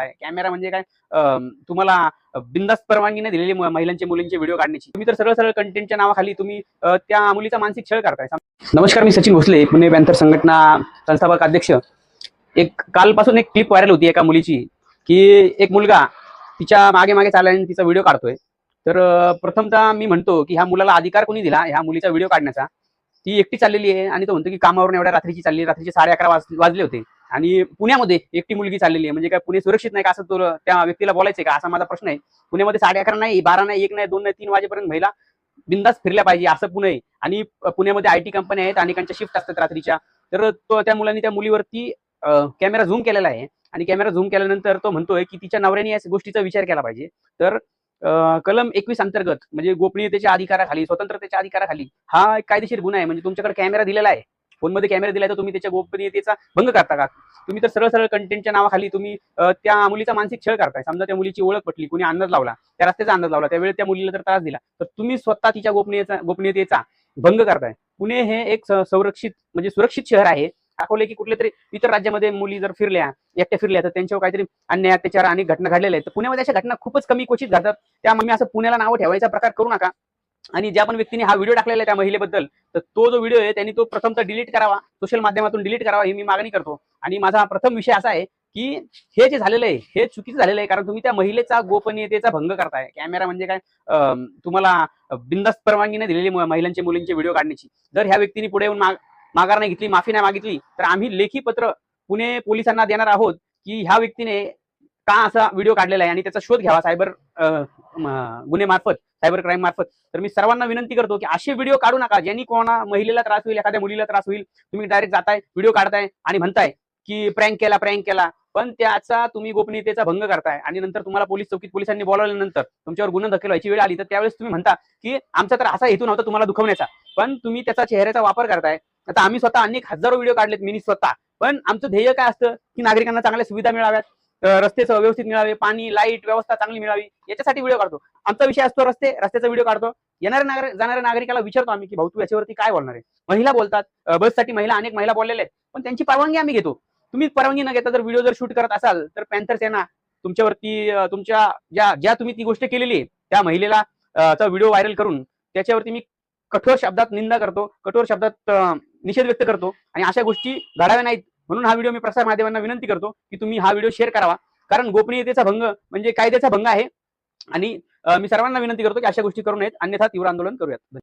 करताय? कॅमेरा म्हणजे काय तुम्हाला बिनधास्त परवानगी नाही दिलेली महिलांचे मुलींचे व्हिडिओ काढण्याची. तुम्ही तर सरळ सरळ कंटेंटच्या नावाखाली तुम्ही त्या मुलीचा मानसिक छळ करताय. नमस्कार, मी सचिन भोसले, पुणे पॅन्थर संघटना संस्थापक अध्यक्ष. कालपासून एक क्लिप व्हायरल होती एका मुलीची, की एक मुलगा तिच्या मागे मागे चाललाय आणि तिचा व्हिडिओ काढतोय. तर प्रथमतः मी म्हणतो की ह्या मुलाला अधिकार कोणी दिला ह्या मुलीचा व्हिडिओ काढण्याचा? ती एकटी चाललेली आहे आणि तो म्हणतो की कामावरून एवढ्या रात्रीची चालली, रात्रीचे 11:30 वाजले होते आणि पुण्यामध्ये एकटी मुलगी चाललेली आहे. म्हणजे काय पुणे सुरक्षित नाही का असं तो त्या व्यक्तीला बोलायचंय का, असा माझा प्रश्न आहे. पुण्यामध्ये 11:30 नाही, 12 नाही, 1 नाही, 2 नाही, 3 वाजेपर्यंत महिला बिंदास फिरल्या पाहिजे असं पुणे. आणि पुण्यामध्ये IT कंपन्या आहेत, अनेकांच्या शिफ्ट असतात रात्रीच्या. तर तो त्या मुलांनी त्या मुलीवरती कॅमेरा झूम केलेला आहे आणि कॅमेरा झूम केल्यानंतर तो म्हणतोय की तिच्या नवऱ्याने या गोष्टीचा विचार केला पाहिजे. तर कलम 21 अंतर्गत म्हणजे गोपनीयतेच्या अधिकाराखाली, स्वतंत्रतेच्या अधिकाराखाली हा एक कायदेशीर गुन्हा आहे. म्हणजे तुमच्याकडे कॅमेरा दिलेला आहे, फोनमध्ये कॅमेरा दिलाय, तर तुम्ही त्याच्या गोपनीयतेचा भंग करता का? तुम्ही तर सरळ सरळ कंटेंटच्या नावाखाली तुम्ही त्या मुलीचा मानसिक छळ करताय. समजा त्या मुलीची ओळख पटली, कुणी अंदाज लावला, त्या रस्त्याचा अंदाज लावला, त्यावेळी त्या मुलीला जर त्रास दिला, तर तुम्ही स्वतः तिच्या गोपनीयतेचा भंग करताय. पुणे हे एक संरक्षित म्हणजे सुरक्षित शहर आहे. दाखवले की कुठल्या तरी इतर राज्यामध्ये मुली जर एकट्या फिरल्या तर त्यांच्यावर काहीतरी अन्याय, अत्याचार आणि घटना घडलेल्या आहेत. तर पुण्यामध्ये अशा घटना खूपच कमी क्वचित घडतात. त्यामुळे असं पुण्याला नावं ठेवायचा प्रकार करू नका. आणि ज्या पण व्यक्तीने हा व्हिडिओ टाकलेला आहे त्या महिलेबद्दल, तर तो जो व्हिडिओ आहे त्यांनी तो प्रथमतः डिलीट करावा, सोशल माध्यमातून डिलीट करावा, ही मी मागणी करतो. आणि माझा प्रथम विषय असा आहे की हे जे झालेलं आहे हे चुकीचं झालेलं आहे, कारण तुम्ही त्या महिलेचा गोपनीयतेचा भंग करताय. कॅमेरा म्हणजे काय तुम्हाला बिनधास्त परवानगी नाही दिलेली महिलांचे मुलींचे व्हिडिओ काढण्याची. जर ह्या व्यक्तीने पुढे येऊन माघार नाही घेतली, माफी नाही मागितली, तर आम्ही लेखी पत्र पुणे पोलिसांना देणार आहोत की ह्या व्यक्तीने का असा व्हिडिओ काढलेला आहे आणि त्याचा शोध घ्यावा सायबर गुन्हे मार्फत, सायबर क्राईम मार्फत. तर मी सर्वांना विनंती करतो की असे व्हिडिओ काढू नका ज्यांनी कोणा महिलेला त्रास होईल, एखाद्या मुलीला त्रास होईल. तुम्ही डायरेक्ट जाताय, व्हिडिओ काढताय आणि म्हणताय की प्रँक केला, पण त्याचा तुम्ही गोपनीयतेचा भंग करताय. आणि नंतर तुम्हाला पोलीस चौकीत पोलिसांनी बोलावल्यानंतर तुमच्यावर गुन्हा दाखल व्हायची वेळ आली, तर त्यावेळेस तुम्ही म्हणता की आमचा तर असा हेतू नव्हता तुम्हाला दुखवण्याचा, पण तुम्ही त्याचा चेहऱ्याचा वापर करताय. आता आम्ही स्वतः अनेक हजारो व्हिडिओ काढलेत, मी स्वतः. पण आमचं ध्येय काय असतं की नागरिकांना चांगल्या सुविधा मिळाव्यात, रस्ते व्यवस्थित मिळावे, पाणी, लाईट व्यवस्था चांगली मिळावी, याच्यासाठी व्हिडिओ काढतो. आमचा विषय असतो रस्त्याचा व्हिडिओ काढतो. जाणाऱ्या नागरिकाला विचारतो आम्ही की भाऊ तू याच्यावरती काय बोलणार आहे. महिला बोलतात, बससाठी अनेक महिला बोललेल्या आहेत, पण त्यांची परवानगी आम्ही घेतो. तुम्ही परवानगी न घेता जर व्हिडिओ जर शूट करत असाल तर पॅन्थर सेना तुमच्यावरती तुमच्या ज्या तुम्ही ती गोष्ट केलेली आहे त्या महिलेला व्हिडिओ व्हायरल करून त्याच्यावरती मी कठोर शब्दात निंदा करतो, कठोर शब्दात निषेध व्यक्त करतो. आणि अशा गोष्टी घडाव्या नाहीत म्हणून हा व्हिडिओ मी प्रसार माध्यमांना विनंती करतो की तुम्ही हा व्हिडिओ शेअर करावा, कारण गोपनीयतेचा भंग म्हणजे कायद्याचा भंग आहे. आणि मी सर्वांना विनंती करतो की अशा गोष्टी करू नयेत, अन्यथा तीव्र आंदोलन करूयात.